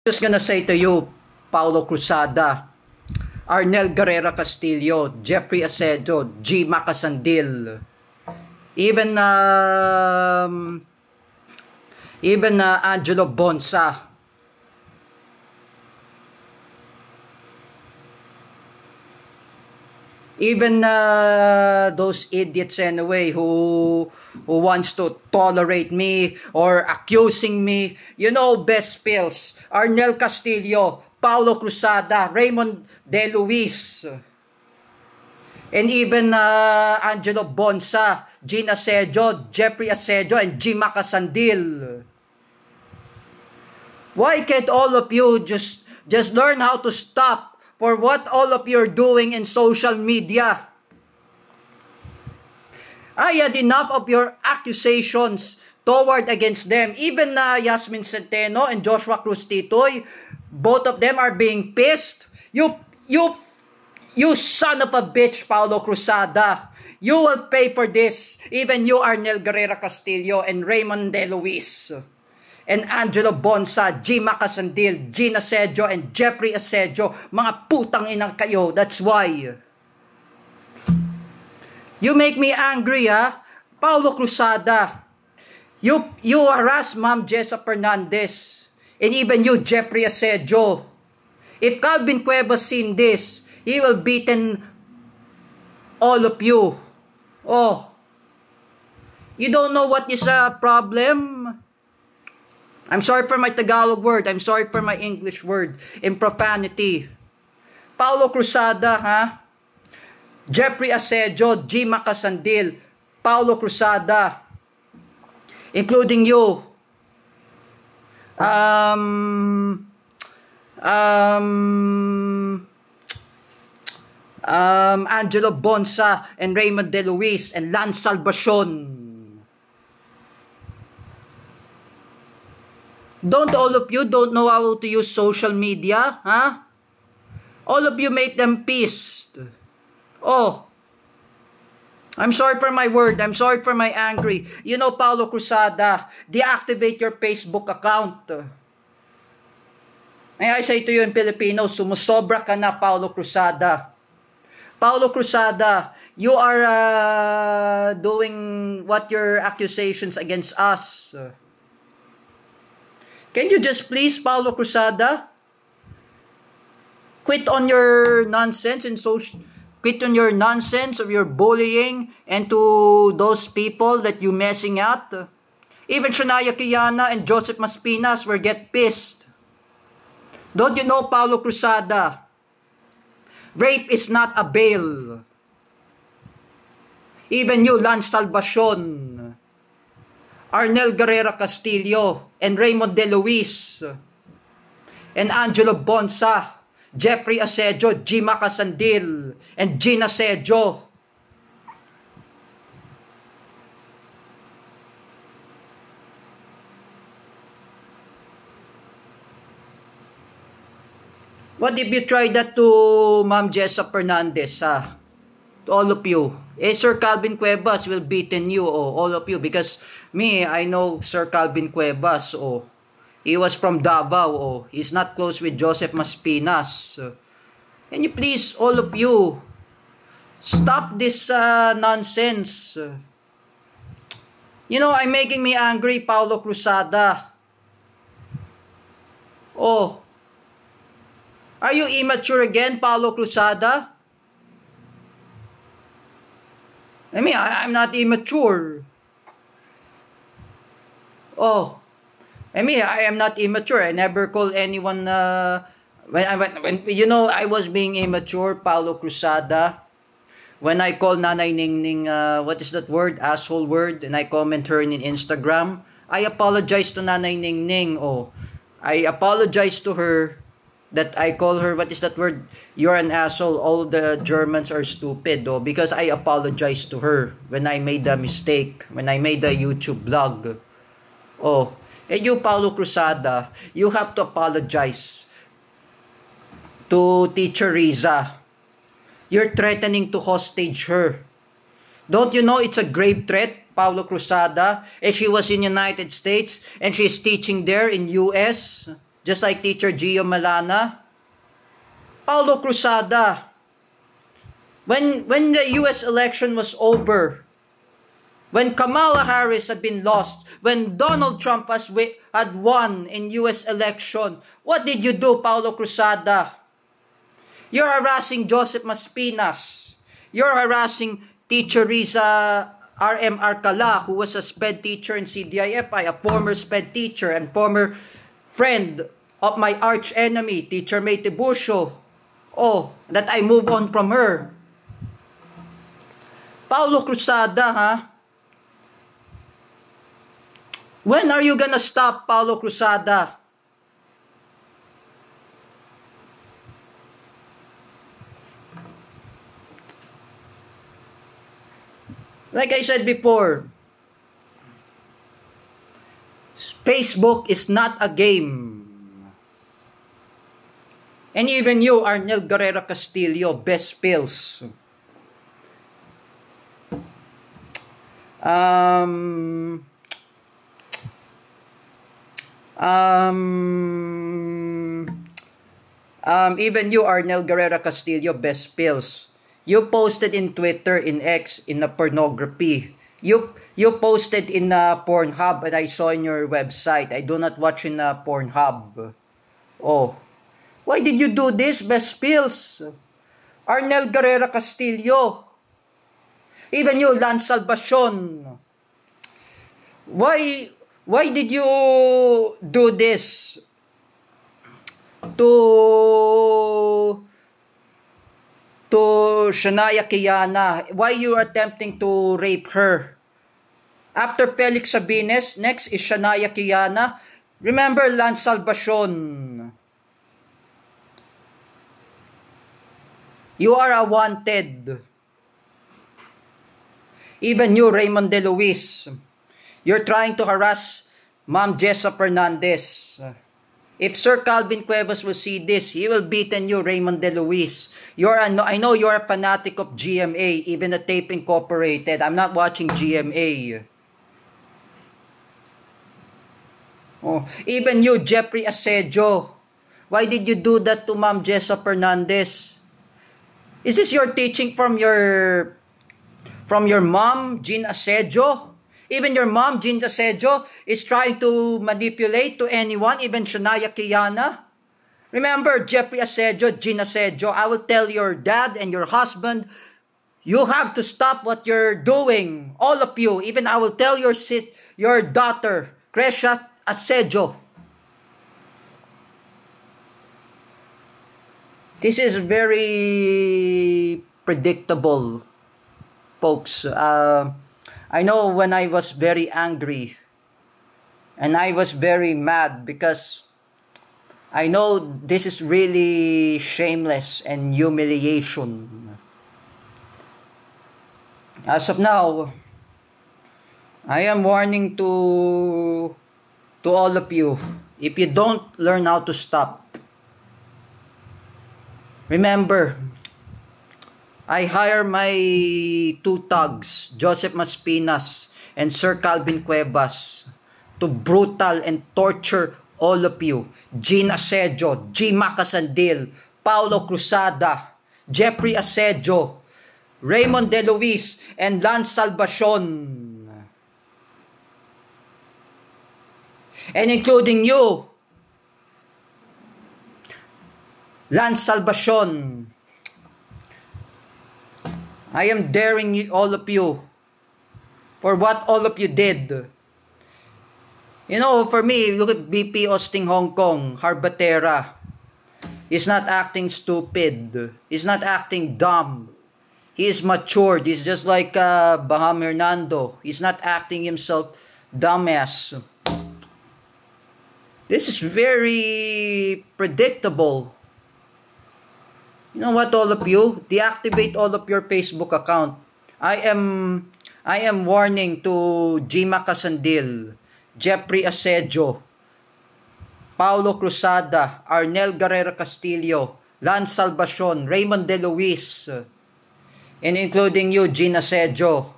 Just gonna say to you, Paulo Cruzada, Arnel Guerrera Castillo, Jeffrey Acedo, G. Macasandil, even Angelo Bonsa, even those idiots anyway who wants to tolerate me or accusing me, you know, best pills, Arnel Castillo, Paulo Cruzada, Raymond De Luis, and even Angelo Bonsa, Gene Acedo, Jeffrey Acedo, and G. Macasandil. Why can't all of you just learn how to stop for what all of you are doing in social media? I had enough of your accusations toward against them. Even Yasmin Centeno and Joshua Cruz Titoy, both of them are being pissed. You son of a bitch, Paulo Cruzada. You will pay for this. Even you, Arnel Guerrera Castillo and Raymond De Luis, and Angelo Bonsa, G. Macasandil, Gina Acedo, and Jeffrey Acedo. Mga putang inang kayo. That's why. You make me angry, ha? Paulo Cruzada. You harass Ma'am Jessa Fernandez. And even you, Jeffrey Acedo. If Calvin Cuevas seen this, he will beaten all of you. Oh. You don't know what is a problem? I'm sorry for my Tagalog word. I'm sorry for my English word. In profanity. Paulo Cruzada, ha? Jeffrey Acedo, G. Macasandil, Paulo Cruzada, including you. Angelo Bonsa and Raymond De Luis and Lance Salvacion. Don't all of you don't know how to use social media, huh? All of you make them pissed. Oh, I'm sorry for my word. I'm sorry for my angry. You know, Paulo Cruzada, deactivate your Facebook account. May I say to you in Filipino, sumusobra ka na, Paulo Cruzada. Paulo Cruzada, you are doing what your accusations against us. Can you just please, Paulo Cruzada, quit on your nonsense and quit on your nonsense of your bullying and to those people that you messing at? Even Shania Kiana and Joseph Maspinas will get pissed. Don't you know, Paulo Cruzada, rape is not a bail. Even you, Lance Salvacion, Arnel Guerrera Castillo, and Raymond De Luis, and Angelo Bonsa, Jeffrey Acedo, G. Macasandil, and Gina Acedo. What if you try that to Ma'am Jessa Fernandez, ha? To all of you. Sir Calvin Cuevas will beaten you, all of you. Because me, I know Sir Calvin Cuevas, he was from Davao, he's not close with Joseph Maspinas. Can you please, all of you, stop this nonsense? You know, I'm making me angry, Paulo Cruzada. Oh. Are you immature again, Paulo Cruzada? I mean, I'm not immature. Oh. I mean, I am not immature. I never call anyone, when you know, I was being immature, Paulo Cruzada. When I call Nanay Ningning, what is that word? Asshole word. And I comment her in Instagram. I apologize to Nanay Ningning. Oh. I apologize to her that I call her, what is that word? You're an asshole. All the Germans are stupid. Oh, because I apologize to her when I made a mistake. When I made a YouTube blog. Oh. And you, Paulo Cruzada, you have to apologize to Teacher Riza. You're threatening to hostage her. Don't you know it's a grave threat, Paulo Cruzada? And she was in United States and she's teaching there in US. just like Teacher Gio Malana, Paulo Cruzada. When the US election was over, when Kamala Harris had been lost, when Donald Trump had won in US election, what did you do, Paulo Cruzada? You're harassing Joseph Maspinas. You're harassing Teacher Riza R.M. Arcala, who was a SPED teacher in CDIFI, a former SPED teacher and former friend of my arch enemy, Teacher May Tiburcio. Oh, that I move on from her. Paulo Cruzada, ha? When are you gonna stop, Paulo Cruzada? Like I said before, Facebook is not a game. And even you, Arnel Guerrero Castillo, best pills. Even you, Arnel Guerrero Castillo, best pills. You posted in Twitter, in X, in a pornography. You posted in Pornhub, and I saw in your website. I do not watch in Pornhub. Oh, why did you do this, best pills? Arnel Guerrero Castillo. Even you, Lance Salvacion. Why did you do this to Shania Kiana? Why you are attempting to rape her? After Felix Sabines, next is Shania Kiana. Remember Lance Salvacion. You are a wanted. Even you, Raymond De Luis. You're trying to harass Ma'am Jessa Fernandez. If Sir Calvin Cuevas will see this, he will beaten you, Raymond De Luis. I know you're a fanatic of GMA, even the Tape Incorporated. I'm not watching GMA. Oh, even you, Jeffrey Asedio. Why did you do that to Ma'am Jessa Fernandez? Is this your teaching from your mom, Jean Asedio? Even your mom, Jean Asedio, is trying to manipulate to anyone, even Shania Kiana. Remember, Jeffrey Asedio, Jean Asedio, I will tell your dad and your husband, you have to stop what you're doing. All of you. Even I will tell your daughter, Crescia Asedio. This is very predictable, folks. I know when I was very angry and I was very mad because I know this is really shameless and humiliation. As of now, I am warning to all of you, if you don't learn how to stop, remember, I hire my two thugs, Joseph Maspinas and Sir Calvin Cuevas, to brutal and torture all of you. Jean Asedio, G. Macasandil, Paulo Cruzada, Jeffrey Asedio, Raymond De Luis, and Lance Salvacion. And including you, Lance Salvacion. I am daring you, all of you, for what all of you did. You know, for me, look at BP Austin Hong Kong, Harbatera. He's not acting stupid. He's not acting dumb. He is matured. He's just like Baham Hernando. He's not acting himself dumbass. This is very predictable. You know what, all of you? Deactivate all of your Facebook account. I am warning to G. Macasandil, Jeffrey Asedio, Paulo Cruzada, Arnel Guerrero Castillo, Lance Salvacion, Raymond De Luis, and including you, Jean Asedio,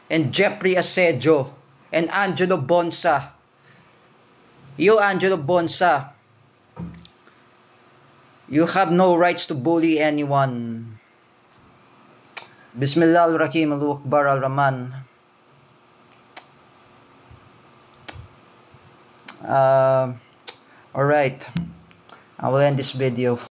and Jeffrey Asedio, and Angelo Bonsa. You, Angelo Bonsa, You have no rights to bully anyone. Bismillahirrahmanirrahim. Allahu Akbar al-Rahman. Alright. I will end this video.